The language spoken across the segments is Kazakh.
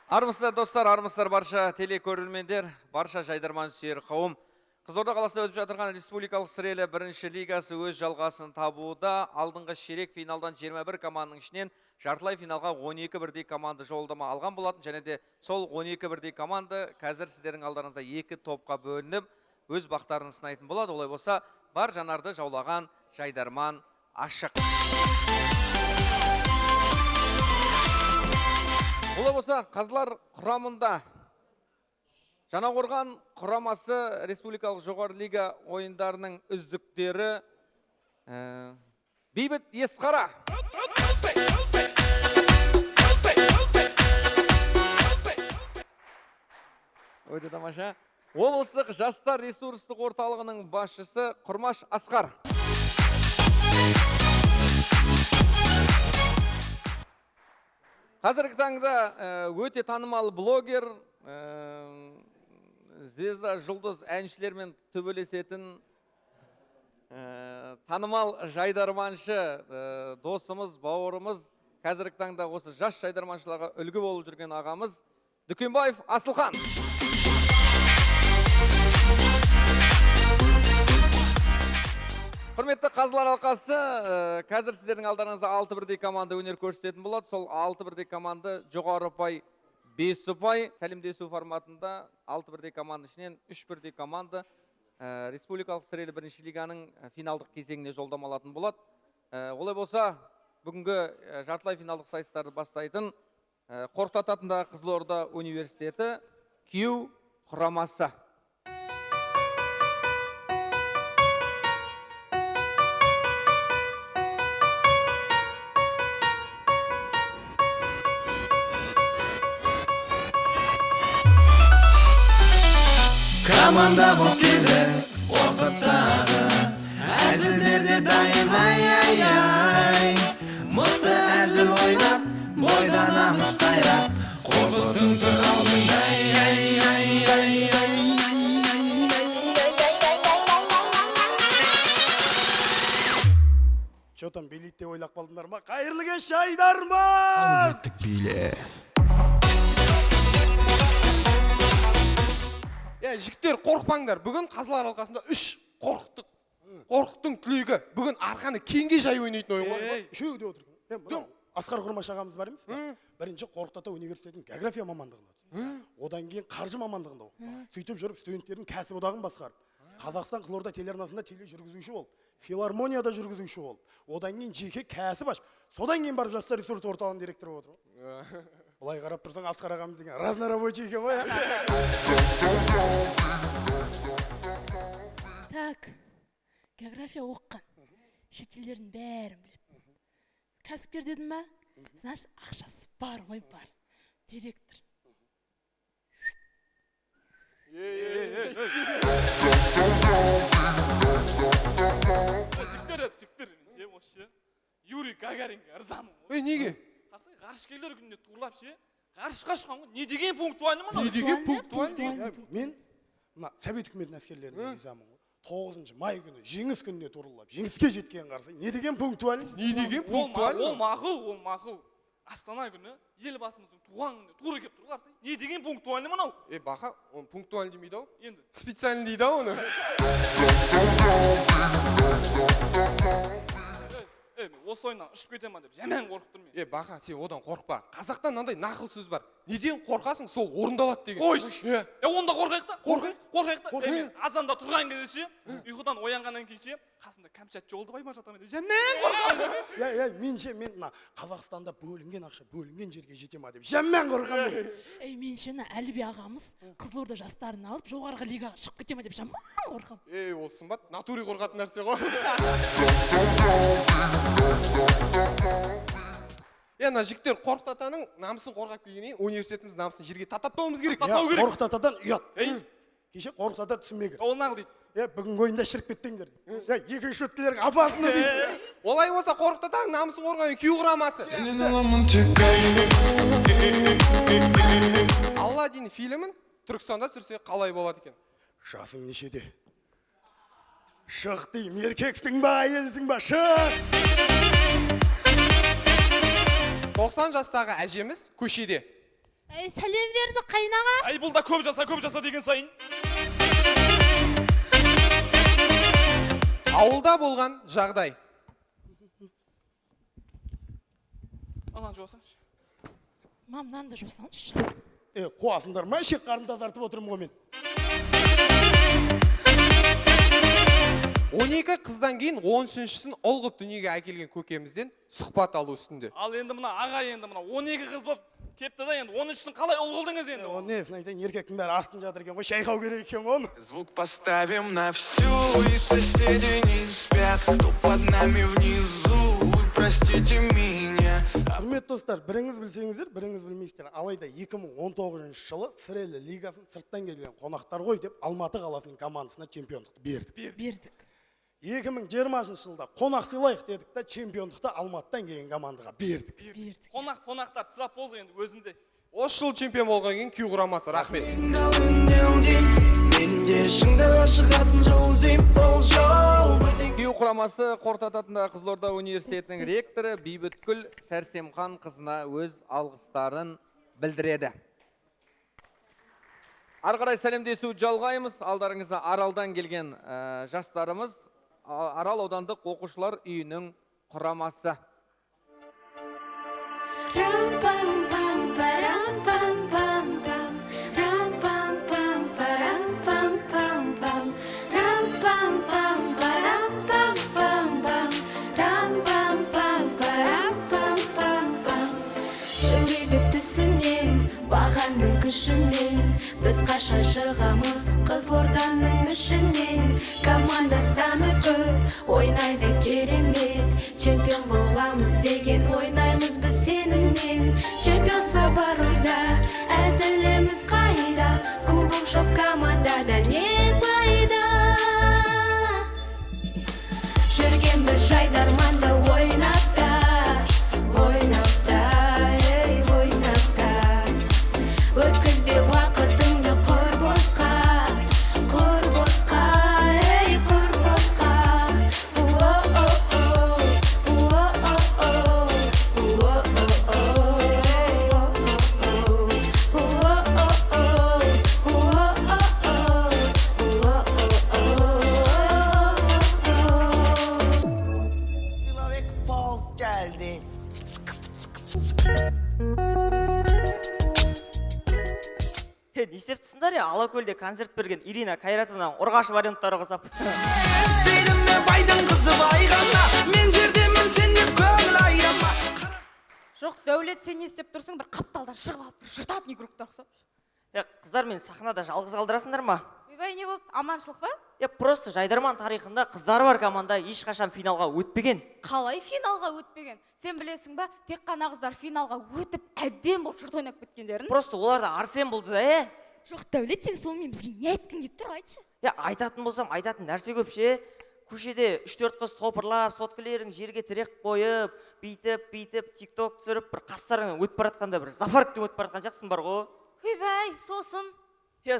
Армысыздар достар, армысыздар барша телекөрермендер, барша жайдарман сүйер қауым. Қызылорда қаласында өтіп жатырған республикалық сірелі бірінші лигасы өз жалғасын табуда. Алдыңғы ширек финалдан 21 команданың ішінен жартылай финалға 12 бірдей команда жолдама алған болатын. Және де сол 12 бірдей команда қазір сіздердің алдарыңызда 2 топқа бөлініп, өз бақтарын сынайтын болады. Олай болса, бар жанарды жаулаған жайдарман ашық. Олай болса, қазылар құрамында Жаңақорған құрамасы республикалық жоғары лига ойындарының үздіктері Бейбіт Есқара. Өте тамаша. Облыстық жастар ресурстық орталығының басшысы Құрмаш Асқар. Қазіргі таңда өте танымал блогер, звезда, жұлдыз әншілермен төбелесетін танымал жайдарманшы досымыз, бауырымыз, қазіргі таңда осы жас жайдарманшыларға үлгі болып жүрген ағамыз Дүкенбаев Асылхан. Құрметті қазылар алқасы, қазір сіздердің алдарыңызда 6 бірдей команда өнер көрсететін болады. Сол 6 бірдей команда жоғары ұпай, 5 ұпай, сәлемдесу форматында 6 бірдей команда ішінен 3 бірдей команда республикалық сірелі бірінші лиганың финалдық кезеңіне жолдама алатын болады. Олай болса, бүгінгі жартылай финалдық сайыстарды бастайтын Қорқыт Ата атындағы Қызылорда университеті Q құрамасы. Команда болып келді Қорқыттағы әзілдерде дайын ай-ай-ай. Мықты әзіл ойнап, бойданамыз қайрап, Қорқыттың тұр алдында ай-ай-ай-ай. Че там билейді деп ойлап қалдыңдар ма? Қайырлы кеш жайдарман! Ауылеттік биле. Жігіттер, қорықпаңдар. Бүгін қазылар алқасында 3 қорқыттың түлегі. Бүгін арқаны кеңге жай ойнайтын ойын ғой. Үшеу де отыр. Асқар Құрмаш ағамыз бар емес пе? Бірінші Қорқыт Ата университетінің география мамандығында. Одан кейін қаржы мамандығында оқыды. Сөйтіп жүріп студенттердің кәсіп одағын басқарып. Қазақстан Қызылорда телеарнасында тележүргізуші бол. Филармонияда жүргізуші бол. Одан кейін жеке кәсіп ашып. Содан кейін барып жастар ресурс орталығының директоры отыр. Бұлай қарап тұрсаң, Асқар ағамыз деген разнорабочий екен ғой. Так, география оққан, шетелдердің бәрін біледі. Кәсіпкер дедің ба? Значит, ақшасы бар ғой, бар. Директор. Жіктер, осы Юрий Гагаринге ырзамын. Неге? Ғарышкерлер күніне турлап ше, ғарышқа шыққан ғой. Не деген пунктуальны мұны? Не деген пунктуальны? Мен Совет үкіметінің әскерлеріне ризамын ғой. 9 май күні жеңіс күніне туралап, жеңіске жеткен қарсы. Не деген пунктуальность? Не деген пунктуальность? Ол мақұл. Астана күні елбасымыздың туған күніне тура келіп тұр қарсы. Не деген пунктуальны мынау? Бақа, он пунктуальны демейді ау? Енді Специальны дейді ау оны? осы ойыннан ұшып кетема деп жаман қорқып тұрмын. Бақа, сен одан қорықпа. Қазақтан мынандай нақыл сөз бар. Неден қорқасың, сол орындалады деген. Қойшы. Онда қорқайық та. Қорқайық. Азанда тұрған кезде ше, ұйқыдан оянғаннан кейін ше, қасында кәмшат жолды байма жатамын деп жаман қорқамын. Мен Қазақстанда бөлінген ақша бөлінген жерге жете ма деп жаман қорқамын. Меншені Әліби ағамыз Қызылорда жастарын алып, жоғарғы лигаға шығып кете ма деп жаман қорқамын. Ол сымбат, натури қорқатын нәрсе ғой. Ана жігіттер, Қорқыт Атаның намысын қорғап келгеннен университетіміз намысын жерге тататпауымыз керек. Қорқыт Атадан ұят. Кеше Қорқыт Ата түсінбей кір. Ол нағыл дейді. Бүгінгі ойында шіріп кеттіңдер. Екінші өткілерің апасыны дейді. Олай болса Қорқыт Атаның намысын қорғаған Q құрамасы. Алладин фильмін Түркістанда түсірсе қалай болады екен? Жасың нешеде? Шық дейм, еркексің ба, әйелсің ба, шық! 90 жастағы әжеміз көшеде. Сәлем берді қайнаға. Ай бұл да көп жаса деген сайын. Ауылда болған жағдай. Анан жуасаңшы. Мамнан да жосаңшы. Қуасыңдар ма? Шек қарымды тазартып отырмын ғой мен. 12 қыздан кейін 13-шісін ұлғып дүниеге әкелген көкемізден сұхбат алу үстінде. Ал енді мына аға енді мына 12 қыз болып кепті да енді 13-сін қалай ұл қылдыңыз енді? О, несін айтайын, еркектің бәрі астын жатыр екен ғой, шайқау керек екен оны. Звук поставим на всю, и соседи не спят. Кто под нами внизу, вы простите меня. Құрметті достар, біріңіз білсеңіздер, біріңіз білмейсіздер. Алайда 2019 жылы Сірелі лигасын сырттан келген қонақтар ғой деп Алматы қаласының командасына чемпиондықты бердік. 2020 жылда қонақ сыйлайық дедік та чемпиондықты Алматыдан келген командаға бердік. Қонақтар сылап болды енді өзімде. Осы жыл чемпион болған кейін күй құрамасы, рахмет. Күйеу құрамасы Қортататындағы Қызылорда университетінің ректоры Бейбіткүл Сәрсемхан қызына өз алғыстарын білдіреді. Ары қарай сәлемдесу жалғаймыз. Алдарыңызда Аралдан келген жастарымыз, Арал аудандық оқушылар үйінің құрамасы. Бағаның күшімен біз қашан шығамыз Қызылорданың ішінен. Команда саны көп, ойнайды керемет. Чемпион боламыз деген ойнаймыз біз сеніммен. Чемпионса бар ойда, әзіліміз қайда. Кубок жоқ командада не пайда. Жүрген біз жайдарманда ойнапта. Өткізбе уақытыңды құр босқа, ей құр босқа. Человек полк geldi. Не істептісіңдер я, Алакөлде концерт берген Ирина Кайратовна Орғашы варианттары қосап. Істейдім ме байдың қызы байғана, мен жердемін сен деп көңіл айрама. Жоқ, Дәулет, сен не істеп тұрсың, бір қапталдан шығып алып, жыртатын игрокты ұқсап. Қыздар мен сахнада жалғыз қалдырасыңдар ма? Ойбай, не болды, аманшылық ба? Просто жайдарман тарихында қыздары бар команда ешқашан финалға өтпеген. Қалай финалға өтпеген? Сен білесің ба, тек қана қыздар финалға өтіп, әдем болып жұрт ойнап кеткендерін? Просто оларда арсен болды да, Жоқ, Дәулет, сен сонымен бізге не айтқың келіп тұр, айтшы. Айтатын болсам, айтатын нәрсе көп ше. Көшеде 3-4 қыз топырлап, соткілерін жерге тірек қойып, бейтіп, тикток түсіріп, бір қастарыңнан өтіп баратқанда, бір зафарктен өтіп баратқан жақсың бар ғой. Ойбай, сосын.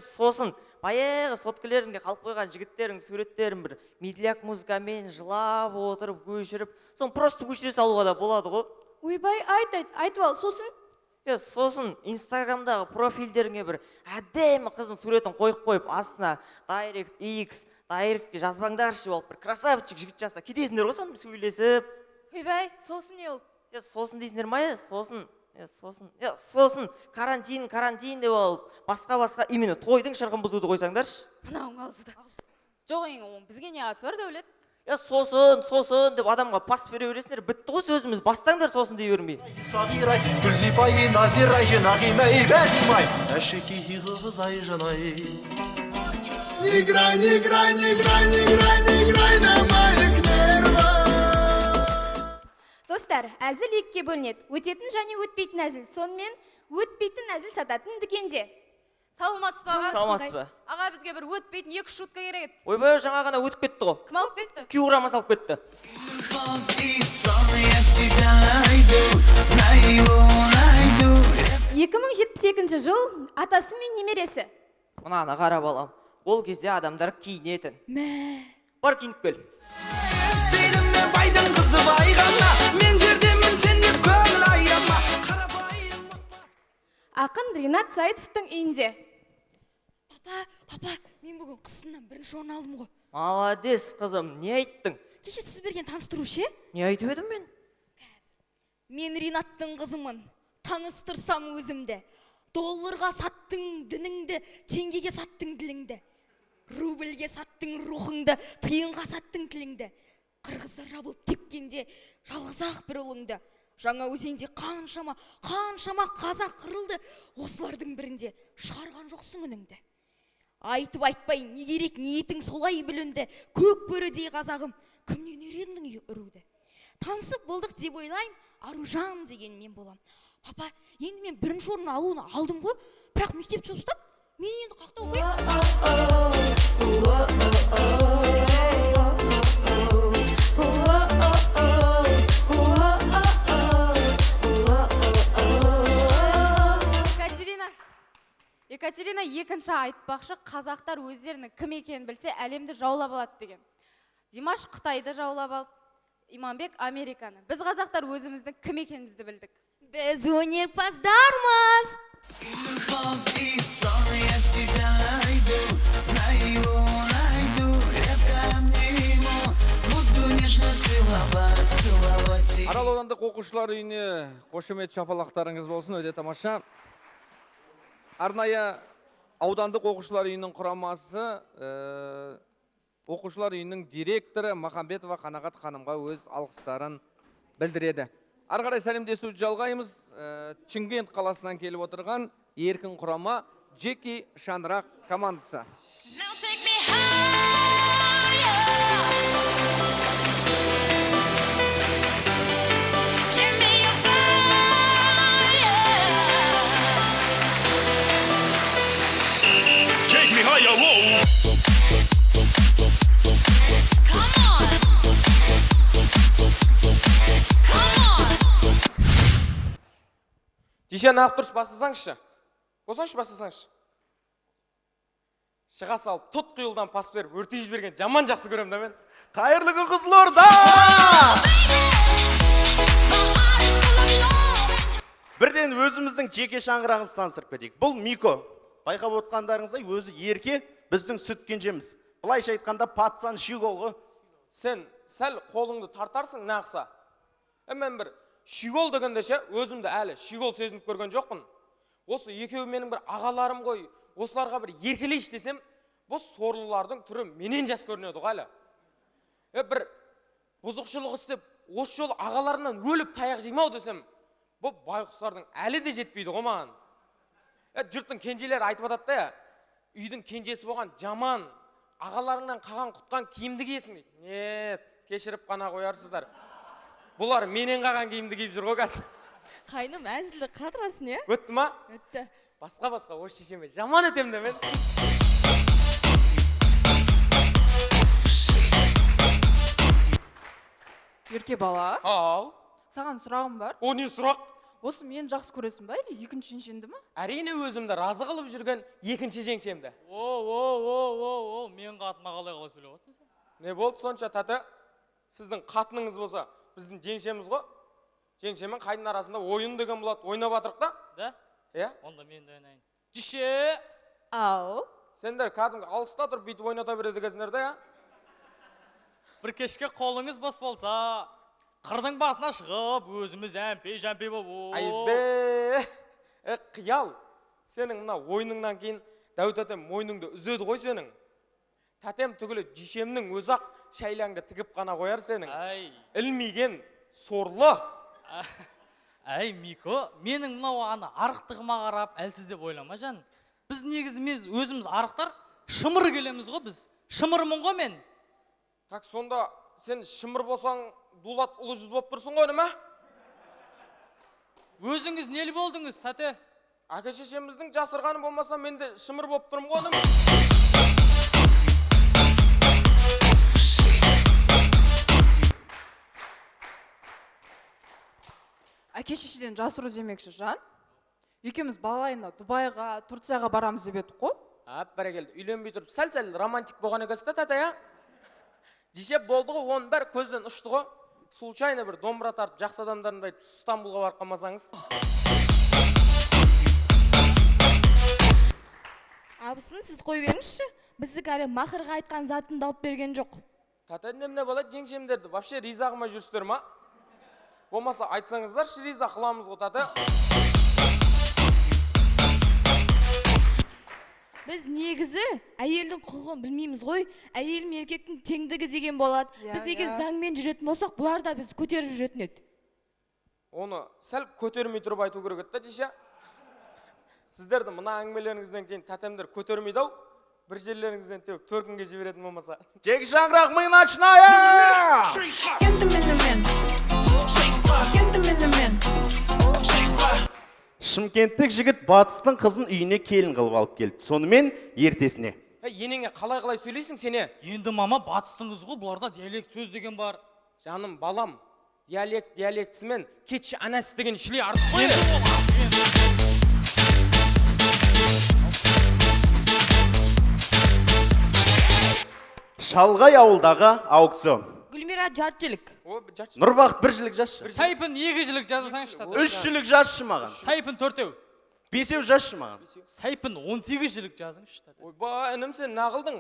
Сосын, баяғы соткілерінде қалып қойған жігіттердің суреттерін бір медляк музыкамен жылап отырып, көшіріп, соны просто көшіре салуға да болады ғой. Ойбай, айтып ал, сосын. Сосын инстаграмдағы профильдеріңе бір әдемі қыздың суретін қойып, астына дайрект, X, дайректке жазбаңдаршы болып, бір красавчик жігіт жаса, кетесіңдер ғой соны сөйлесіп. Ойбай, сосын не ол? Сосын дейсіңдер ма, сосын карантин деп алып, басқа именно тойдың шырқын бұзуды қойсаңдаршы. Мынауың алжыды. Жоқ, бізге не қатысы бар, Дәулет? Сосын деп адамға пас бере бересіңдер, бітті ғой сөзіміз, бастаңдар сосын дей бермей. Сағирай, Гүлзипай, Назирай, Нағимай, Бәтімай, әшеки ғызай жанай. Не играй на моих нервах. Достар, әзіл екіге бөлінеді. Өтетін және өтпейтін әзіл. Сонымен өтпейтін әзіл сататын дүкенде. Саламатсыз ба? Саламатсыз ба? Аға, бізге бір өтпейтін 2 шутка керек еді. Ойбай, жаңа ғана өтіп кетті ғой. Кім алып кетті? Күй құрамасы алып кетті. Найду. 2072 жыл атасы мен немересі. Мынаны қара балам. Ол кезде адамдар киінетін. Бар киініп кел. Істейдім ме байдың қызы байғана, мен жердемін сен деп көңіл айрама. ақын Ринат Саитовтың үйінде. Папа, мен бүгін қысымнан бірінші орын алдым ғой. Молодец, қызым, не айттың? Кеше сіз берген таныстыру ше? Не айтып едім мен? Мен Ринаттың қызымын. Таныстырсам өзімді. Долларға саттың дініңді, теңгеге саттың діліңді. Рубльге саттың рухыңды, тиынға саттың тіліңді. Қырғыздар жабылып тепкенде жалғыз-ақ бір ұлыңды. Жаңа өзенде қаншама қазақ қырылды, осылардың бірінде шығарған жоқсың үніңді. Айтып айтпай не керек, ниетің солай бүлінді. Көк бөрідей қазағым, кімнен үйрендің ұруды? Танысып болдық деп ойлайым, Аружан деген мен болам. Папа, енді мен бірінші орын алуын алдым ғой, бірақ мектепте ұстап, мен енді қақта Екатерина екінші айтпақшы, қазақтар өздерінің кім екенін білсе, әлемді жаулап алады деген. Димаш Қытайды жаулап алды, Иманбек Американы. Біз қазақтар өзіміздің кім екенімізді білдік. Біз өнерпаздармыз. Арал аудандық оқушылар үйіне қошемет шапалақтарыңыз болсын, өте тамаша. Арнайы аудандық оқушылар үйінің құрамасы оқушылар үйінің директоры Махамбетова Қанағат ханымға өз алғыстарын білдіреді. Ары қарай сәлемдесу жалғаймыз. Шымкент қаласынан келіп отырған еркін құрама Джеки Шаңырақ командасы. Дешен ақ тұрс басылсаңызшы. Осаңшы басылсаңызшы. Шыға салып, тұт құйылдан пас беріп, өртей жіберген жаман жақсы көрем да мен. Қайырлы күн Қызылорда! Бірден өзіміздің жеке шаңырағымызды таныстырып кетейік. Бұл Мико. Байқап отқандарыңыздай өзі ерке, біздің сүт кенжеміз. Былайша айтқанда патсан шиголғы. Сен сәл қолыңды тартарсың нақса. Мен бір шигол дегенде ше, өзімді әлі шигол сезініп көрген жоқпын. Осы екеуі менің бір ағаларым ғой, осыларға бір еркелейші десем, бұл сорлылардың түрі менен жас көрінеді ғой әлі. Бір бұзықшылық істеп, осы жол ағаларынан өліп таяқ жеймау десем, бұл байқұстардың әлі де жетпейді ғой маған. Жұрттың кенжелері айтып атады да, үйдің кенжесі болған жаман, ағаларыңнан қаған құтқан киімді киесің дейді. Нет, кешіріп қана қоярсыздар. Бұлар менен қаған киімді киіп жүр ғой қазір. Қайным әзілді қатырасың, е? Өтті ма? Өтті. Басқа осы шешеме жаман өтемді мен. Ерке бала, Ау. саған сұрағым бар. О, не сұрақ? Осы мен жақсы көресің ба, или екінші жеңшеңді ма? Әрине өзімді разы қылып жүрген екінші жеңшемді. Мен қатыма қалай сөйлеп отырсың? Не болды сонша тәті? Сіздің қатыныңыз болса, біздің жеңшеміз ғой. Жеңшемен қайдың арасында ойын деген болады, ойнап атырық та? Да? Е? Онда мен де ойнайын. Жише! Ау. Сендер кәдімгі алыста тұрып бүйтіп ойната береді екенсіңдер де, Бір кешке қолыңыз бос болса, қырдың басына шығып, өзіміз әмпей болып. Айбе! Қиял! Сенің мына ойыныңнан кейін Дәуіт әтем мойныңды үзеді ғой сенің. Тәтем түгілі жешемнің өзақ шайлаңды тігіп қана қояр сенің. Ілмеген сорлы. Әй, Мико, менің мынау аны арықтығыма қарап, әлсіз деп ойлама жан. Біз негізіміз өзіміз арықтар, шымыр келеміз ғой біз. Шымырмын ғой мен. Так сонда сен шымыр болсаң, дулат ұлы жүз болып тұрсың ғой, неме? Өзіңіз нелі болдыңыз, тәте? Әке шешеміздің жасырғаны болмаса, мен де шымыр болып тұрмын ғой, неме? Әке шешеден жасыру демекші жан. Екеуміз балайына Дубайға, Турцияға барамыз деп едік қой. Бәрекелді, үйленбей тұрып, сәл-сәл романтик болған екенсіз тәте, я? Дешеп болды ғой, оның бәрі көзден ұшты ғой. Случайно бір домбыра тартып, жақсы адамдарын байтып, Стамбулға барып қалмасаңыз. Абысын, сіз қой беріңізші. Біздік әлі мақырға айтқан затынды алып берген жоқ. Тата немне болады жеңшемдерді вообще риза қылмай жүрсіздер ма? Болмаса айтсаңыздаршы, риза қыламыз ғой тата. Біз негізі әйелдің құқығын білмейміз ғой. Әйел мен еркектің теңдігі деген болады. Біз егер заңмен жүретін болсақ, бұлар да біз көтеріп жүретін еді. Оны сәл көтермей тұрып айту керек еді, Диша. Сіздерді мына әңгімелеріңізден кейін тәтемдер көтермейді ау. Бір жерлеріңізден теуіп төркінге жіберетін болмаса. Жеки шаңырақ мы начинаем! Шымкенттік жігіт батыстың қызын үйіне келін қылып алып келді. Сонымен ертесіне. Енеңе қалай сөйлейсің сене? Енді мама батыстың қызы ғой, бұларда диалект сөз деген бар. Жаным балам, диалектісімен кетші анасы деген шілей артық қой. Шалғай ауылдағы аукцион. Гүлмира жартылық. Нұрбақыт бір жілік жазшы. Сайпын 2 жілік жазасаңшы. 3 жілік жазшы маған. Сайпын 4-еу. 5-еу жазшы маған. Сайпын 18 жілік жазыңшы. Ойба, інім сен нағылдың.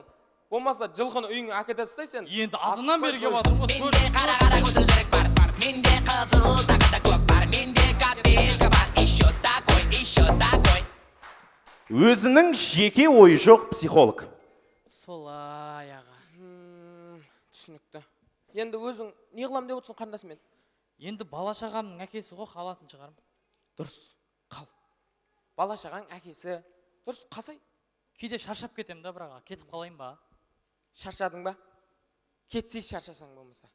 Болмаса жылқыны үйіңе әкетесіз сен. Енді азынан бері кеп жатырмын ғой. Менде қара көзілдірік бар, менде қызыл тағы көп бар, менде копейка бар, еще такой. Өзінің жеке ойы жоқ психолог. Солай аға. Түсінікті. Енді өзің не қылам деп отырсың қандасымен? Енді бала-шағамның әкесі ғой, қалатын шығарым. Дұрыс, қал. Бала-шағаң әкесі. Дұрыс, қасай. Кейде шаршап кетем да, бірақ кетіп қалайын ба? Шаршадың ба? Кетсей шаршасаң болмаса.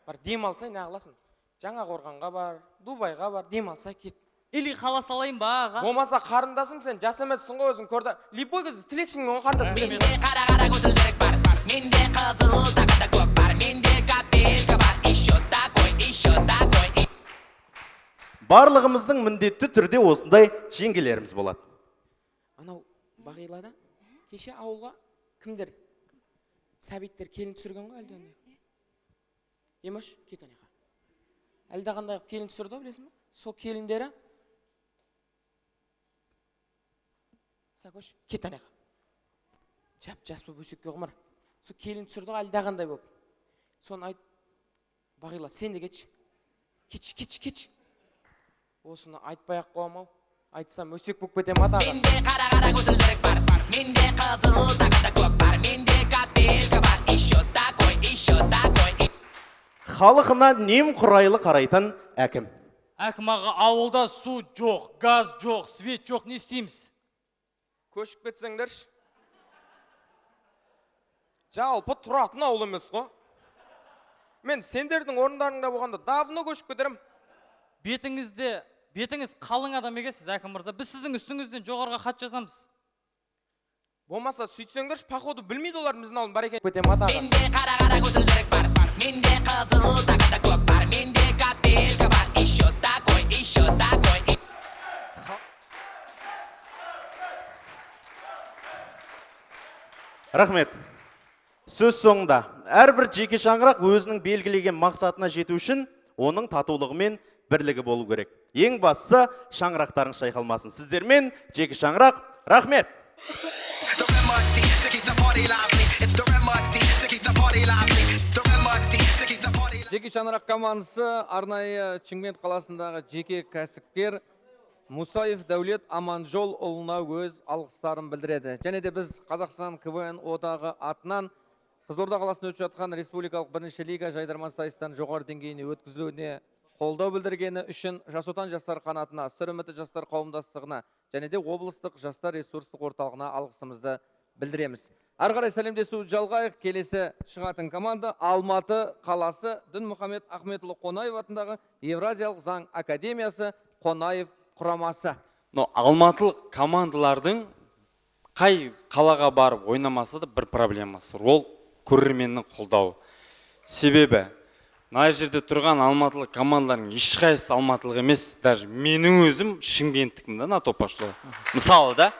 Бар, демалсай не қыласың? Жаңа қорғанға бар, Дубайға бар, демалсай кет. Или қала салайын ба аға? Болмаса қарындасым сен, жас емессің ғой өзің көрді. Липой кезді тілекшің мен қарындасым. Менде қара көзілдірік бар, менде қызыл тағы көп бар, менде копейка бар, еще такой. Барлығымыздың міндетті түрде осындай жеңгелеріміз болады. Анау Бағилада кеше ауылға кімдер? Сәбиттер келін түсірген ғой әлде? Емаш, кет анеға. Әлде қандай келін түсірді, білесің бе? Со келіндері Сакош, кет анеға. Жас болып өсекке құмар. Со келін түсірді ғой әлде қандай болып. Соны айт, Бағила, сен де кетші. Кетші. Осыны айтпай-ақ қоям ау. Айтсам өсек болып кетем атаға. Менде қара көзілдірік бар, менде қызыл тағы көп бар, менде копейка бар, еще такой. Халқына немқұрайлы қарайтын әкім. Әкім аға, ауылда су жоқ, газ жоқ, свет жоқ, не істейміз? Көшіп кетсеңдерші. Жалпы тұратын ауыл емес қой. Мен сендердің орындарыңда болғанда давно көшіп кетерім. Бетіңіз қалың адам екенсіз, әкім мырза. Біз сіздің үстіңізден жоғарыға хат жазамыз. Болмаса сөйтсеңдерші, походу білмейді олар біздің ауылын бар екен. Кетем атаға. Менде қара көзілдірік бар, менде қызыл тағы көп бар, менде копейка бар, еще такой. Рахмет. Сөз соңында. Әрбір жеке шаңырақ өзінің белгілеген мақсатына жету үшін оның татулығы мен бірлігі болу керек. Ең бастысы шаңырақтарың шайқалмасын. Сіздермен жеке шаңырақ. Рахмет. Жеке шаңырақ командасы арнайы Шымкент қаласындағы жеке кәсіпкер Мусаев Дәулет Аманжол ұлына өз алғыстарын білдіреді. Және де біз Қазақстан КВН одағы атынан Қызылорда қаласында өтіп жатқан республикалық бірінші лига жайдарман сайыстан жоғары деңгейіне өткізілуіне қолдау білдіргені үшін Жас отан жастар қанатына, Сыр үміті жастар қауымдастығына және де облыстық жастар ресурстық орталығына алғысымызды білдіреміз. Ары қарай сәлемдесу жалғайық. Келесі шығатын команда Алматы қаласы Дінмұхамед Ахметұлы Қонаев атындағы Евразиялық заң академиясы Қонаев құрамасы. Алматылық командалардың қай қалаға барып ойнамаса да бір проблемасы. Ол көрерменнің қолдауы. Себебі мына жерде тұрған алматылық командалардың ешқайсысы алматылық емес. Даже менің өзім шымкенттікмін да, топашлы. Мысалы да.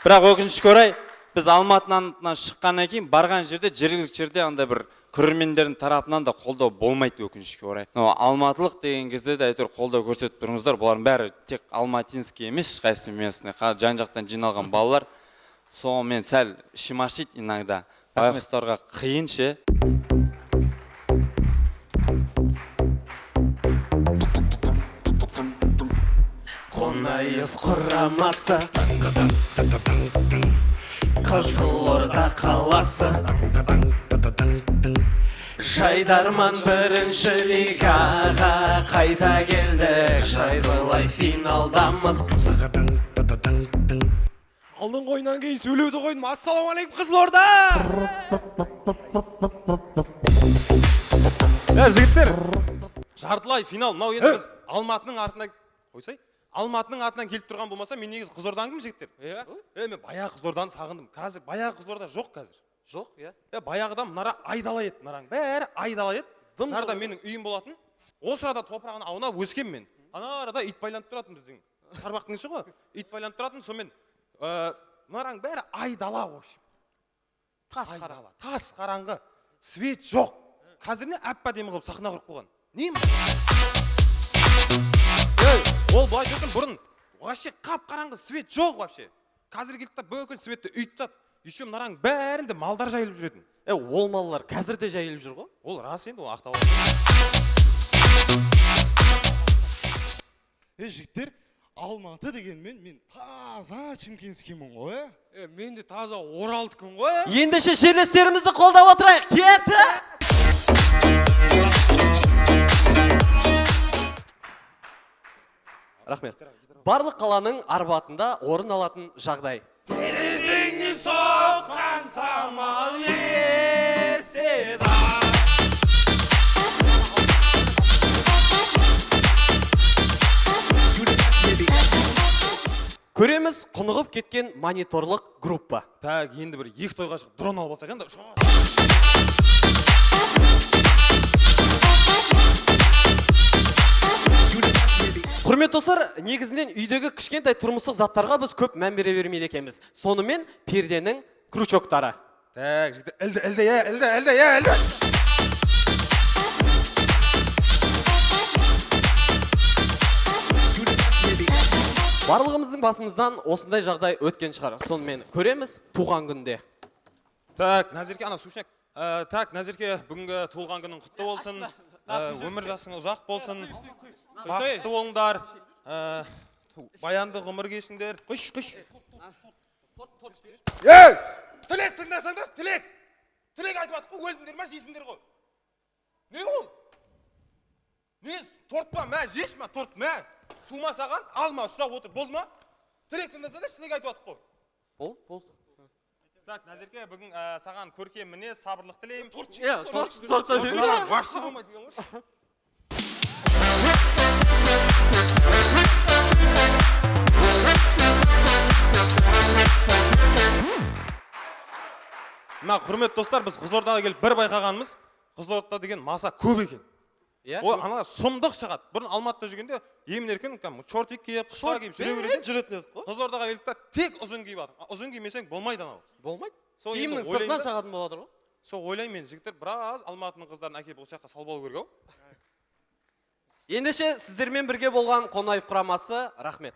Бірақ өкінішке орай біз Алматынан шыққаннан кейін барған жерде жергілікті жерде андай бір көрермендердің тарапынан да қолдау болмайды өкінішке орай. Алматылық деген кезде де әйтеуір қолдау көрсетіп тұрыңыздар. Бұлардың бәрі тек алматинский емес, ешқайсысы местный, жан-жақтан жиналған балалар. соған мен сәл ішім ашиды иногда. Байқұстарға қиын ше. Қонаев құрамасы Қызылорда қаласы Жайдарман бірінші лигаға қайта келді Жайбылай финалдамыз Алдыңғы ойыннан кейін сөйлеуді қойдым. Ассалаумағалейкум Қызылорда! Жігіттер, жартылай финал. Мынау енді біз Алматының артына қойсай. Алматының артынан келіп тұрған болмаса, мен негізі Қызылорданың кім жігіттер? Мен баяғы Қызылорданы сағындым. Қазір баяғы Қызылорда жоқ қазір. Жоқ, иә. Баяғыда мұнара айдала еді, мұнараң бәрі айдала еді. Мұнарда менің үйім болатын. Осы арада топырағын аунап өскен мен. Ана арада ит байланып тұратын біздің. Қарбақтың іші ғой. Ит байланып тұратын, сонымен мұнараң бәрі айдала қойшы. Тас қараңғы. Свет жоқ. Қазір не әп-әдемі қылып сахна құрып қойған. Не? Ол былай жүрген бұрын вообще қап-қараңғы свет жоқ вообще. Қазір келді бүкіл светті үйтсат. Еще мұнараң бәрінде малдар жайылып жүретін. Ол малдар қазір де жайылып жүр ғой? Ол рас енді, ол ақтау. Жігіттер, Алматы дегенмен мен таза Чимкентскиймін ғой. Мен де таза Оралдікім ғой. Ендеше жерлестерімізді қолдап отырайық. Кетті! Рахмет. Барлық қаланың арбатында орын алатын жағдай. Терезеңнен соққан самал еседі. Көреміз құнығып кеткен мониторлық группа. Так, енді бір екі тойға шығып дрон алып алсақ енді. Құрметті достар, негізінен үйдегі кішкентай тұрмыстық заттарға біз көп мән бере бермейді екенбіз. Сонымен перденің крючоктары. Так, жігіттер, ілді. Барлығымыздың басымыздан осындай жағдай өткен шығар. Сонымен көреміз туған күнде. Так, Назерке, ана сушняк. Так, Назерке, бүгінгі туылған күнің құтты болсын. Өмір жасың ұзақ болсын. Бақытты болыңдар. Баянды ғұмыр кешіңдер. Қыш. Тілек тыңдасаңдар, тілек. Тілек айтып атып қой, өлдіңдер ма, жейсіңдер ғой. Не ол? Не, торт па, мә, жеш ма, торт, мә. Сума саған, алма, ұстап отыр, болды ма? Тілек тыңдасаңдар, тілек айтып атып қой. Бол. Так, Назерке, бүгін саған көркем мінез, сабырлық тілеймін. Торт. Башшы болмай деген ғой. Мына құрметті достар, біз Қызылордаға келіп бір байқағанымыз, Қызылорда деген маса көп екен. Ол ана сұмдық шығады. Бұрын Алматыда жүргенде емін-еркін шортик киіп, қысқа киіп жүре береді. Жүретін едік қой. Қызылордаға келдік тек ұзын киіп жатыр. Ұзын кимесең болмайды анау. Болмайды. Киімнің сыртынан шығатын болады ғой. Сол ойлаймын мен, жігіттер біраз Алматының қыздарын әкеліп осы жаққа салып алу керек ау. Ендеше сіздермен бірге болған Қонаев құрамасы, рахмет.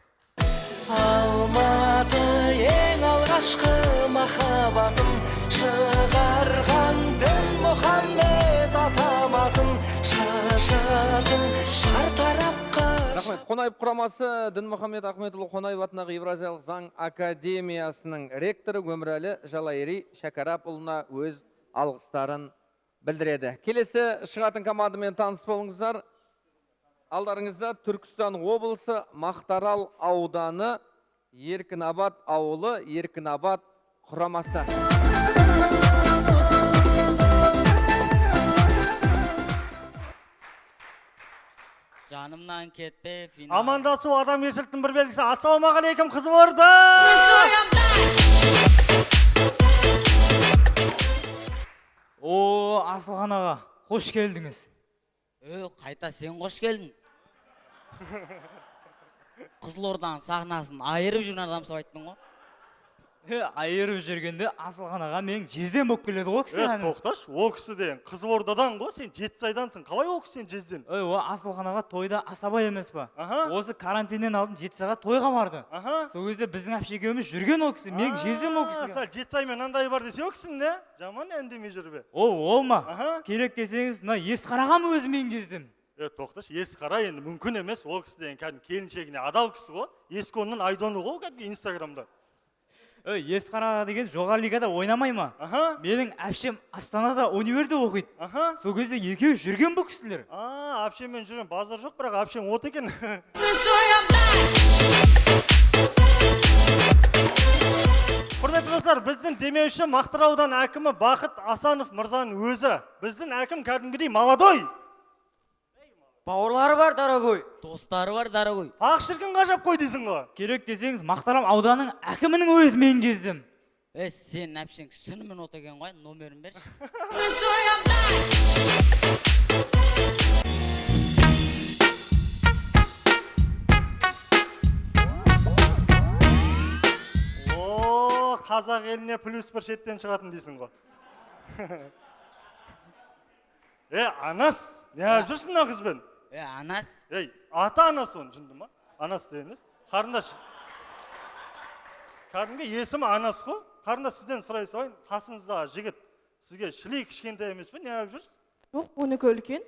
Алматы ең алғашқы махаббатым, шығарған Дінмұхаммед атаматын, шашатын шартарапқа. Рахмет. Қонаев құрамасы Дінмұхаммед Ахметұлы Қонаев атындағы Евразиялық заң академиясының ректоры Өмірәлі Жалайри Шәкәрапұлына өз алғыстарын білдіреді. Келесі шығатын командамен таныс болыңыздар. Алдарыңызда Түркістан облысы Мақтарал ауданы Еркінабад ауылы Еркінабад құрамасы. Жанымнан кетпе финал. Амандасу адамгершіліктің бір белгісі. Ассалаумағалейкум Қызылорда! О, Асылхан аға, қош келдіңіз. Қайта сен қош келдің. Қызылорданың сахнасын айырып жүрген адам сап айттың ғой. айырып жүргенде Асылхан аға менің жездем болып келеді ғой кісі. Тоқташ, о кісі деген Қызылордадан ғой, сен Жетісайдансың. Қалай о кісі сен жезден? О Асылхан аға тойда асабай емес па? Осы карантиннен алдын Жетісайға тойға барды. Сол кезде біздің әпше екеуміз жүрген ол кісі, менің жездем ол кісі. Сәл Жетісаймен андай бар десе о кісінің, не? Жаман әндемей жүрбе. Ол ма? Керек десеңіз, мына Есқарағам өзі менің жездем. Тоқташ, Есқара енді мүмкін емес, ол кісі деген кәдімгі келіншегіне адал кісі ғой. Есконның айдоны ғой кәдімгі Инстаграмда. Есқара деген жоғары лигада ойнамай ма? Менің әпшем Астанада универде оқиды. Сол кезде екеуі жүрген бұл кісілер. Әпшеммен жүрген базар жоқ, бірақ әпшем от екен. Құрметті достар, біздің демеуші Мақтараудан әкімі Бақыт Асанов мырзаның өзі. Біздің әкім кәдімгідей молодой. Бауырлары бар, дорогой. Достары бар, дорогой. Ақ шіркін ғажап қой дейсің ғой. Керек десеңіз, Мақтарал ауданының әкімінің өзі менің жездем. Сен әпшең шынымен от екен ғой, номерін берші. Қазақ еліне плюс бір шеттен шығатын дейсің ғой. Анас, не жүрсің на қызбен? Анас? Ата анасы оны жынды ма? Анас дейініз. Қарындаш. Кәдімгі есімі анас қой. Қарындаш сізден сұрай салайын, қасыңыздағы жігіт сізге шілей кішкентай емес пе? Не жүрсіз? Жоқ, оныкі үлкен.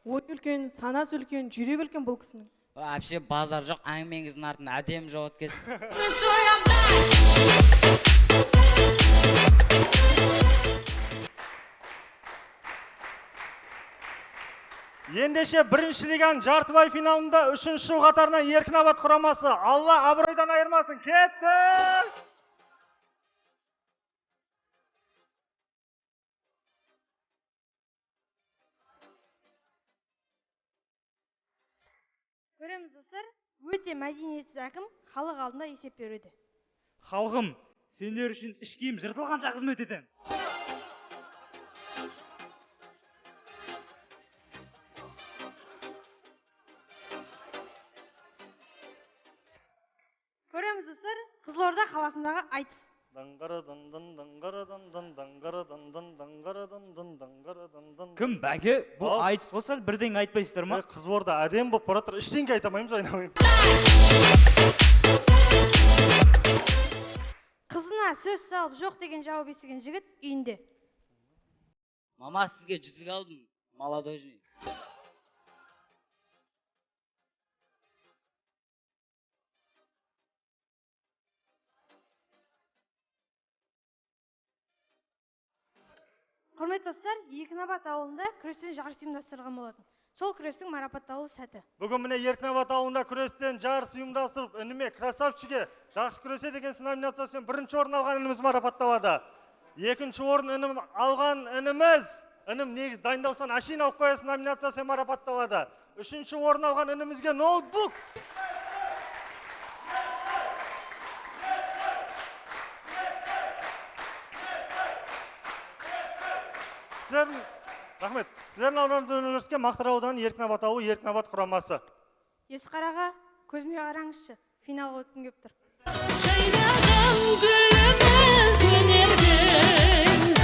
Ой үлкен, санасы үлкен, жүрек үлкен бұл кісінің. Әпше базар жоқ, әңгімеңіздің артында әдем жауат кез. Ендеше бірінші лиганың жартылай финалында 3-ші жыл қатарынан Еркінабад құрамасы Алла абыройдан айырмасын. Кетті! Көреміз достар, өте мәдениетсіз әкім халық алдында есеп беруде. Халқым, сендер үшін іш киім жыртылғанша қызмет етем. Көреміз достар, Қызылорда қаласындағы айтыс. Кім бәке? Бұл айтыс болса бірден айтпайсыздар ма? Қызылорда әдем болып баратыр, іштеңке айтамаймыз айналайын. Қызына сөз салып жоқ деген жауап естіген жігіт үйінде. Мама, сізге жүзік алдым, молодой жны. Құрметті достар, Еркінабад ауылында күрестен жарыс ұйымдастырылған болатын. Сол күрестің марапатталу сәті. Бүгін міне Еркінабад ауылында күрестен жарыс ұйымдастырып, ініме красавчиге жақсы күресе деген номинациясымен бірінші орын алған ініміз марапатталады. Екінші орын алған інім негіз дайындаусан ашин алып қоясын номинациясымен марапатталады. Үшінші орын алған інімізге ноутбук. Рахмет. Сіздердің ауданыңызды өнерске Мақтарал ауданының Еркінабад ауылы Еркінабад құрамасы. Есқараға көзіме қараңызшы, финалға өткім кеп тұр. Жайнаған гүліміз өнерден,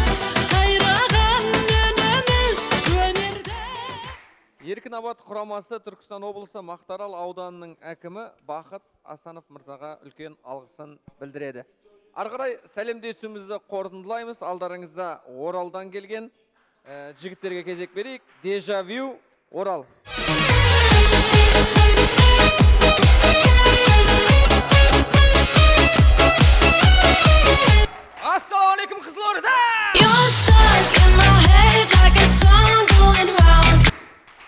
сайраған үніміз өнерден. Еркінабад құрамасы Түркістан облысы Мақтарал ауданының әкімі Бақыт Асанов мырзаға үлкен алғысын білдіреді. Арғарай сәлемдесуімізді қорытындылаймыз. Алдарыңызда Оралдан келген жігіттерге кезек берейік. Дежавю, Орал. Ассалаумалейкум, Қызылорда!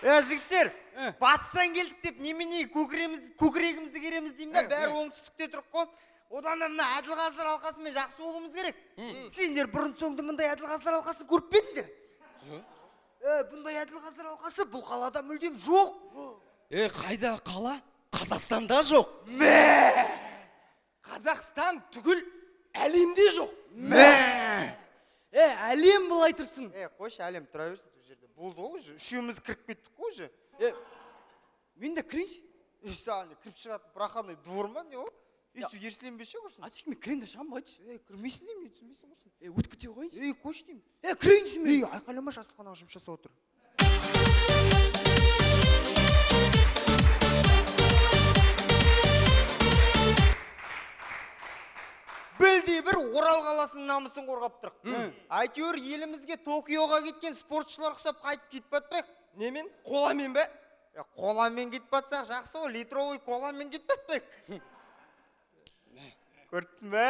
Жігіттер, батыстан келдік деп немене көкірегімізді кереміз деймін да, бәрі оңтүстікте тұрып қой. Одан да мына Әділқазылар алқасымен жақсы болуымыз керек. Сендер бұрын соңды мұндай Әділқазылар алқасын көріп пе едіңдер? Бұндай Әділқазылар алқасы бұл қалада мүлдем жоқ. Қайда қала? Қазақстанда жоқ. Қазақстан түгіл әлемде жоқ. Әлем бұлай тұрсын. Қойшы, әлем тұра берсін сол жерде. Болды ғой, үшеуміз кіріп кеттік қой же. Мен де кірейінші. Саған кіріп шығатын проханный двор ма не ол? Өйтіп ерсіленбесе құрсын. Асек мен кірейін де шығамын ба айтшы. Кірмейсің деймін, түсінбейсің құрсын. Өтіп кете қойыншы. Қойшы деймін. Кірейін дейсің мен. Айқайлама, жастықханаға жұмыс жасап отыр. Білдей бір Орал қаласының намысын қорғап тұрық. Әйтеуір елімізге Токиоға кеткен спортшылар ұқсап қайтып кетіп батпайық. Немен? Қоламен бе? Қоламен кетіп батсақ жақсы ғой, литровый коламен кетіп батпайық. Көрттің бе?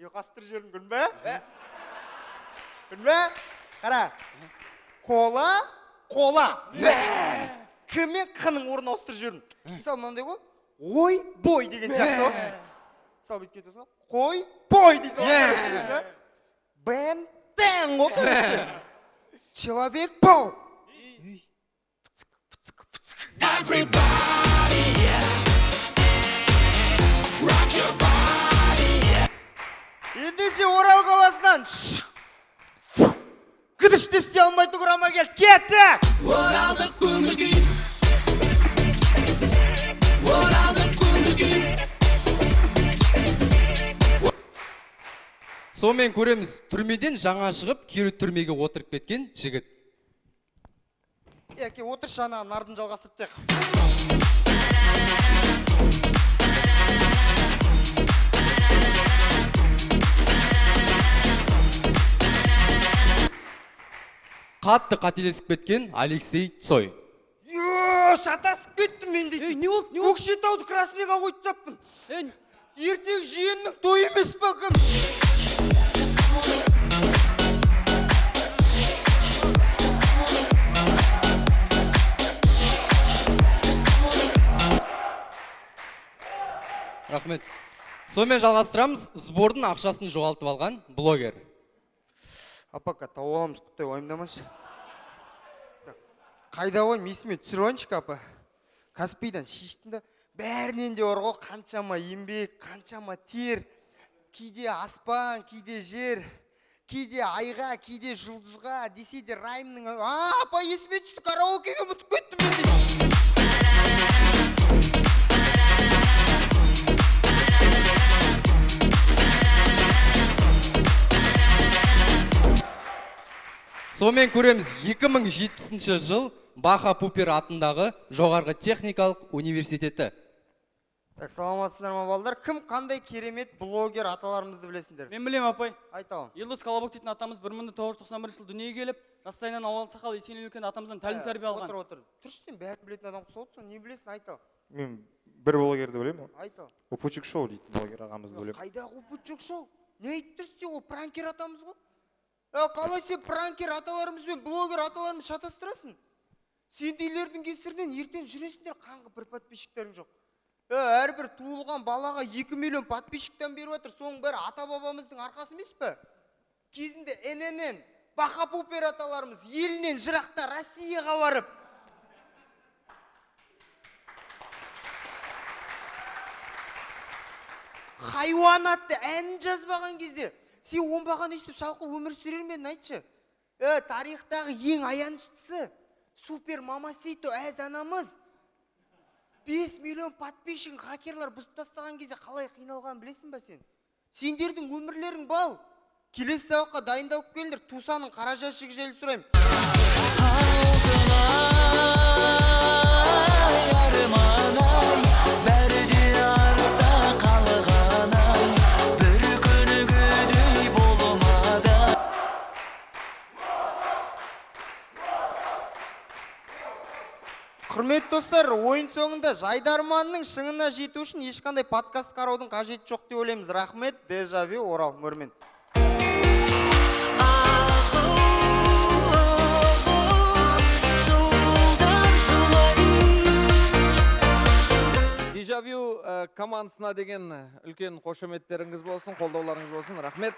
Ұйқастыр жерін күн бе? Күн бе? Қара. Кола. Кіммен қының орын ауыстыр жерін. Мысалы, мынандай ғой, ой, бой деген сияқты ғой. Мысалы, бүйтіп кетесің, қой, бой дейсің. Бен-тен ғой, көрінші. Человек-пау. Ендеше Орал қаласынан күдіш деп істей алмайтын құрама келді. Кеттік! Оралдық көңіл күй. Оралдық көңіл күй. Сонымен көреміз, түрмеден жаңа шығып, кері түрмеге отырып кеткен жігіт. Яке, отыр шана, нардың жалғастырып тек. Қатты қателесіп кеткен Алексей Цой. Шатасып кеттім мен дейді. Не болды? Көкшетауды Краснойға қойып таппын. Ертең жиеннің той емес па кім? Рахмет. Сонымен жалғастырамыз, сбордың ақшасын жоғалтып алған блогер. Апака, тауып аламыз, құттай ойымдамашы. Қайда ойым, есіме түсір ойыншық, апа. Каспийдан шештім да, бәрінен де орғы, қаншама еңбек, қаншама тер. Кейде аспан, кейде жер, кейде айға, кейде жұлдызға, десе де райымның... Апа, есіме түсті, караокеге ұмытып кеттім мен дейді. Сонымен көреміз 2070 жыл Баха Пупер атындағы жоғарғы техникалық университеті. Саламатсыздар ма балдар? Кім қандай керемет блогер аталарымызды білесіңдер? Мен білем, апай. Айтауын. Елдос Колобок дейтін атамыз 1991 жыл дүниеге келіп, жастайынан ауыл сақал есен үлкен атамыздан тәлім тәрбие алған. Отыр. Тұршы сен бәрін білетін адам құса отырсың, не білесің, айтау. Мен бір блогерді білемін. Айтау. Опучук шоу дейтін блогер ағамызды білемін. Қайдағы Опучук шоу? Не айттырсың, ол пранкер атамыз ғой? Қалай сен пранкер аталарымыз бен блогер аталарымыз шатастырасың? Сендейлердің кесірінен ертең жүресіңдер, қаңғы бір подписчиктерің жоқ. Әрбір туылған балаға 2 миллион подписчиктен беріп отыр, соның бәрі ата-бабамыздың арқасы емес пе? Кезінде ННН, Баха Пупер аталарымыз елінен жырақта Россияға барып. Хайуанатты әнін жазбаған кезде, сен оңбаған естіп шалқы өмір сүрер ме, айтшы? Тарихтағы ең аяныштысы, Супер Мамасейто әз анамыз. 5 миллион подписчик хакерлар бұзып тастаған кезде қалай қиналған білесің ба сен? Сендердің өмірлерің бал. Келесі сабаққа дайындалып келдір, Тусаның қара жәшігі жайлы сұрайым. Құрметті достар, ойын соңында Жайдарманның шыңына жету үшін ешқандай подкаст қараудың қажеті жоқ деп ойлаймыз. Рахмет, Дежавю, Орал, Мөрмен. Дежавю командасына деген үлкен қошеметтеріңіз болсын, қолдауларыңыз болсын. Рахмет.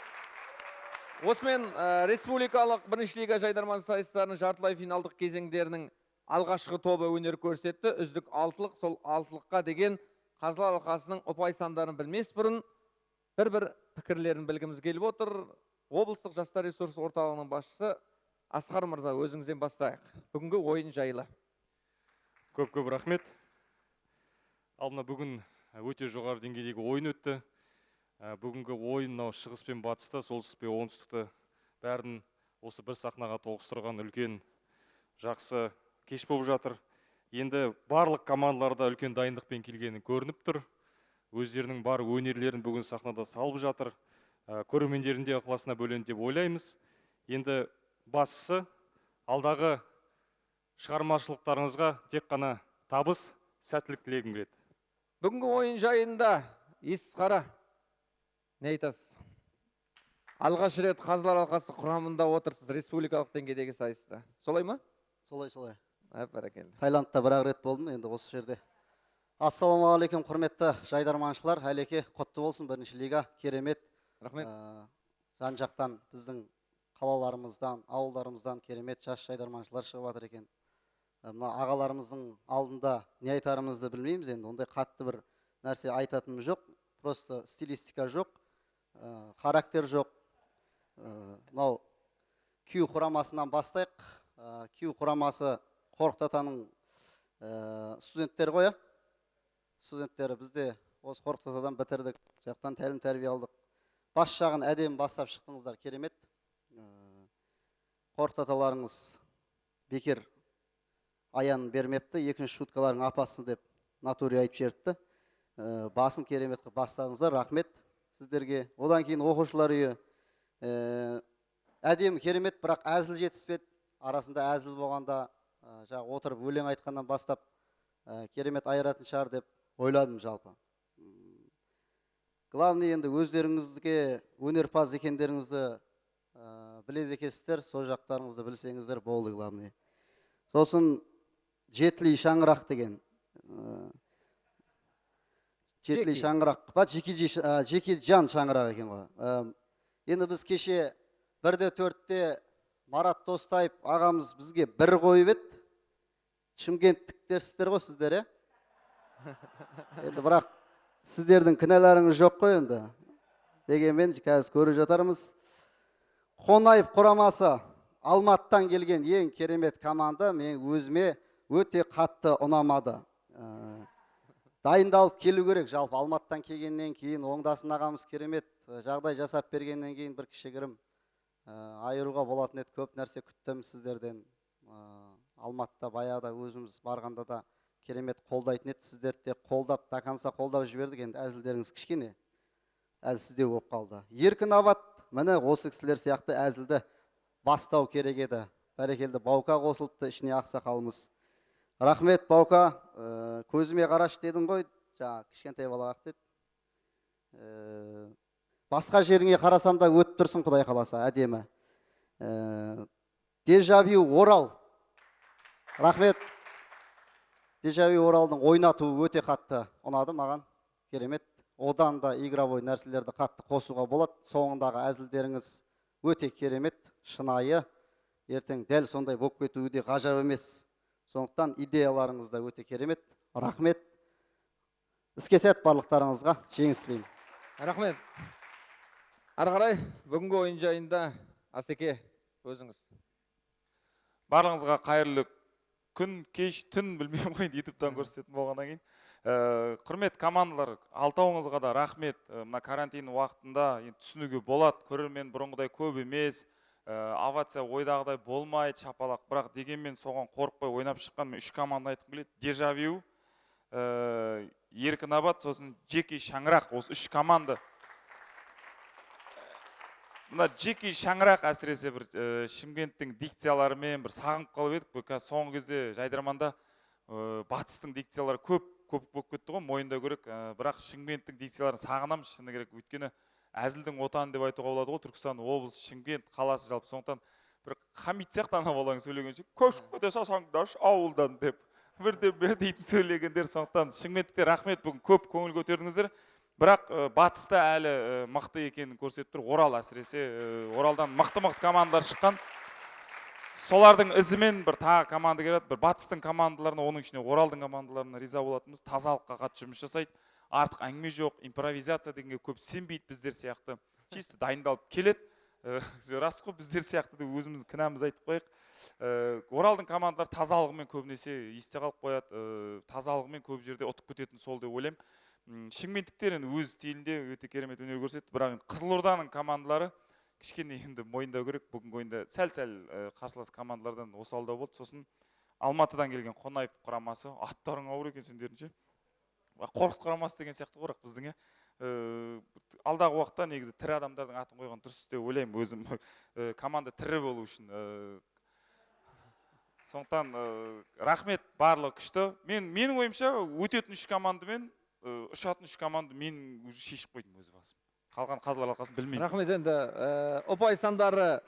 Осымен республикалық бірінші лига Жайдарман сайыстарының жартылай финалдық кезеңдерінің алғашқы тобы өнер көрсетті. Үздік 6-лық, сол 6-лыққа деген Қазылар алқасының ұпай сандарын білмес бұрын бір пікірлерін білгіміз келіп отыр. Облыстық жастар ресурс орталығының басшысы Асқар мырза, өзіңізден бастайық. Бүгінгі ойын жайлы. Көп рахмет. Алдына бүгін өте жоғары деңгейдегі ойын өтті. Бүгінгі ойын мынау шығыс пен батыста, солтүстік пен оңтүстікті бәрін осы бір сахнаға тоғыстырған үлкен жақсы кеш болып жатыр. Енді барлық командаларда үлкен дайындықпен келгені көрініп тұр. Өздерінің бар өнерлерін бүгін сахнада салып жатыр. Көрермендердің де ықыласына бөленді деп ойлаймыз. Енді бастысы алдағы шығармашылықтарыңызға тек қана табыс, сәттілік тілегім келеді. Бүгінгі ойын жайында ес қара. Не айтасыз? Алғаш рет Қазылар Алқасы құрамында отырсыз республикалық деңгейдегі сайыста. Солай ма? Солай. Бәрекелді. Таиландта бір-ақ рет болдым, енді осы жерде. Ассалаумағалейкум, құрметті жайдарманшылар. Әлеке, құтты болсын, бірінші лига, керемет. Рахмет. Жан-жақтан біздің қалаларымыздан, ауылдарымыздан керемет жас жайдарманшылар шығып жатыр екен. Мына ағаларымыздың алдында не айтарымызды білмейміз енді. Ондай қатты бір нәрсе айтатыным жоқ. Просто стилистика жоқ, характер жоқ. Мынау Q құрамасынан бастайық. Q құрамасы Қорқыт Атаның студенттері ғой. Студенттері бізде осы Қорқыт Атадан бітірдік. Жақтан тәлім тәрбие алдық. Бас жағын әдемі бастап шықтыңыздар, керемет. Қорқыт Аталарыңыз бекер аян бермепті, екінші шуткалардың апасы деп натуре айтып жіберіпті. Басын керемет бастадыңыздар, рахмет сіздерге. Одан кейін оқушылар үйі әдемі керемет, бірақ әзіл жетіспеді. Арасында әзіл болғанда жаңа отырып өлең айтқаннан бастап керемет айыратын шығар деп ойладым жалпы. Главный енді өздеріңізге өнерпаз екендеріңізді біледі екенсіздер, сол жақтарыңызды білсеңіздер болды главный. Сосын жетілей шаңырақ деген. Жетілей шаңырақ, жеке жан шаңырақ екен ғой. Енді біз кеше 1-4-те Марат Достаев ағамыз бізге бір қойып еді. Шымкенттіктерсіздер ғой сіздер, Енді бірақ сіздердің кінәларыңыз жоқ қой енді. Дегенмен қазір көріп жатармыз. Қонаев құрамасы Алматыдан келген ең керемет команда, мен өзіме өте қатты ұнамады. Дайындалып келу керек, жалпы Алматыдан келгеннен кейін оңдасын ағамыз керемет жағдай жасап бергеннен кейін бір кішігірім айыруға болатын еді. Көп нәрсе күттім сіздерден. Алматыда баяғыда өзіміз барғанда да керемет қолдайтын еді. Сіздерді де қолдап, тақанса қолдап жібердік, енді әзілдеріңіз кішкене әлсіздеу болып қалды. Еркін Абат, міне осы кісілер сияқты әзілді бастау керек еді. Бәрекелді, Баука қосылыпты, ішіне ақсақалымыз. Рахмет Баука, көзіме қараш дедің ғой, жаңа кішкентай балағақ деді. Басқа жеріңе қарасам да өтіп тұрсын, Құдай қаласа, әдемі. Дежавю Орал. Рахмет. Дежавю Оралдың ойнатуы өте қатты ұнады маған, керемет. Одан да игровой нәрселерді қатты қосуға болады. Соңындағы әзілдеріңіз өте керемет, шынайы. Ертең дәл сондай болып кетуі де ғажап емес. Сондықтан идеяларыңыз да өте керемет. Рахмет. Іске сәт барлықтарыңызға, жеңіс тілеймін. Рахмет. Ары қарай бүгінгі ойын жайында Асеке өзіңіз. Барлығыңызға қайырлы күн, кеш, түн білмеймін ғой, ютубтан көрсететін болғаннан кейін. Құрмет командалар, алтауыңызға да рахмет. Мына карантин уақытында түсінуге болады, көрермен бұрынғыдай көп емес, овация ойдағыдай болмайды, шапалақ, бірақ дегенмен соған қорықпай ойнап шыққан мен 3 команда айтқым келеді. Дежавю, Еркін Абат, сосын Жеке Шаңырақ, осы 3 команда. Мына Жеке Шаңырақ әсіресе бір Шымкенттің дикцияларымен бір сағынып қалып едік. Қазір соңғы кезде жайдарманда батыстың дикциялары көп болып кетті ғой, мойында көрек. Бірақ Шымкенттің дикцияларын сағынамыз шыны керек. Өйткені әзілдің отаны деп айтуға болады ғой, Түркістан облысы, Шымкент қаласы жалпы. Сондықтан бір Хамит сияқты ана балаң сөйлегенше, көшіп кете сасаңдаш ауылдан деп бір дейтін сөйлегендер. Сондықтан Шымкенттікте рахмет, бүгін көп көңіл көтердіңіздер. Бірақ батыста әлі мықты екенін көрсетіп тұр. Орал әсіресе, Оралдан мықты командалар шыққан. Солардың ізімен бір тағы команда келеді. Бір батыстың командаларына, оның ішіне Оралдың командаларына риза болатынымыз. Тазалыққа қатты жұмыс жасайды. Артық әңгіме жоқ, импровизация дегенге көп сенбейді біздер сияқты. Чисто дайындалып келеді. Рас қой, біздер сияқты деп өзіміз кінәміз айтып қояйық. Оралдың командалар тазалығымен көбінесе есте қалып қояды. Тазалығымен көп жерде ұтып кететін сол деп ойлаймын. шымкенттіктер енді өз стилінде өте керемет өнер көрсетті, бірақ енді Қызылорданың командалары кішкене енді мойындау керек. Бүгінгі ойында сәл-сәл қарсылас командалардан осалдау болды. Сосын Алматыдан келген Қонаев құрамасы, аттарың ауыр екен сендерінше. Қорқыт құрамасы деген сияқты ғой, біздің алдағы уақытта негізі тірі адамдардың атын қойған дұрыс деп ойлаймын өзім. Команда тірі болу үшін. Сондықтан рахмет, барлығы күшті. Менің ойымша өтетін 3 командамен ұшатын 3 команда мен уже шешіп қойдым өз басым. Қалған қазылар алқасын білмеймін. Рахмет, енді ұпай сандары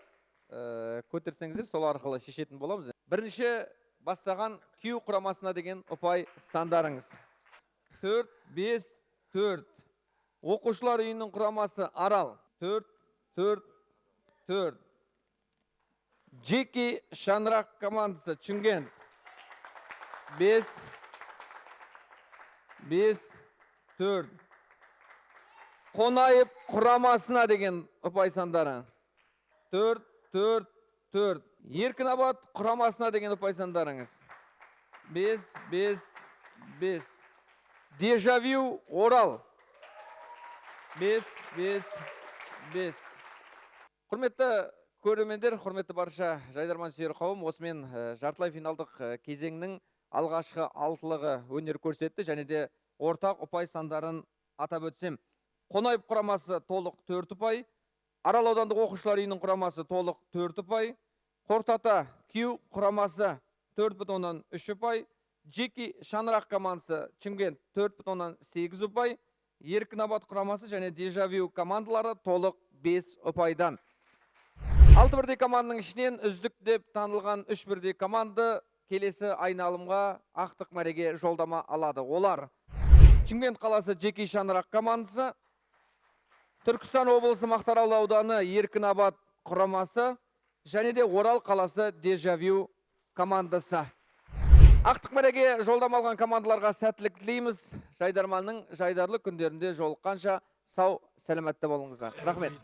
көтерсеңіздер, сол арқылы шешетін боламыз. Бірінші бастаған Q құрамасына деген ұпай сандарыңыз. 4, 5, 4. Оқушылар үйінің құрамасы Арал. 4, 4, 4. Жеки Шаңырақ командасы Чымкент. 5, 5, 4. Қонаев құрамасына деген ұпай сандары. 4, 4, 4. Еркінабад құрамасына деген ұпай сандарыңыз. 5, 5, 5. Дежавю Орал. 5, 5, 5. Құрметті көрермендер, құрметті барша жайдарман сүйер қауым, осымен жартылай финалдық кезеңнің алғашқы алтылығы өнер көрсетті, және де ортақ ұпай сандарын атап өтсем. Қонаев құрамасы толық 4 ұпай, Арал аудандық оқушылар үйінің құрамасы толық 4 ұпай, Қортата Q құрамасы 4,3 ұпай, Жеки Шаңырақ командасы Чымкент 4,8 ұпай, Еркінабад құрамасы және Дежавю командалары толық 5 ұпайдан. 6 бірдей команданың ішінен үздік деп танылған 3 бірдей команда келесі айналымға ақтық мәреге жолдама алады. Олар Чымкент қаласы Жеки Шаңырақ командасы, Түркістан облысы Мақтаарал ауданы Еркінабад құрамасы және де Орал қаласы Дежавю командасы. Ақтық мәреге жолдама алған командаларға сәттілік тілейміз. Жайдарманның жайдарлы күндерінде жолыққанша сау, сәлеметті болыңыздар. Рахмет.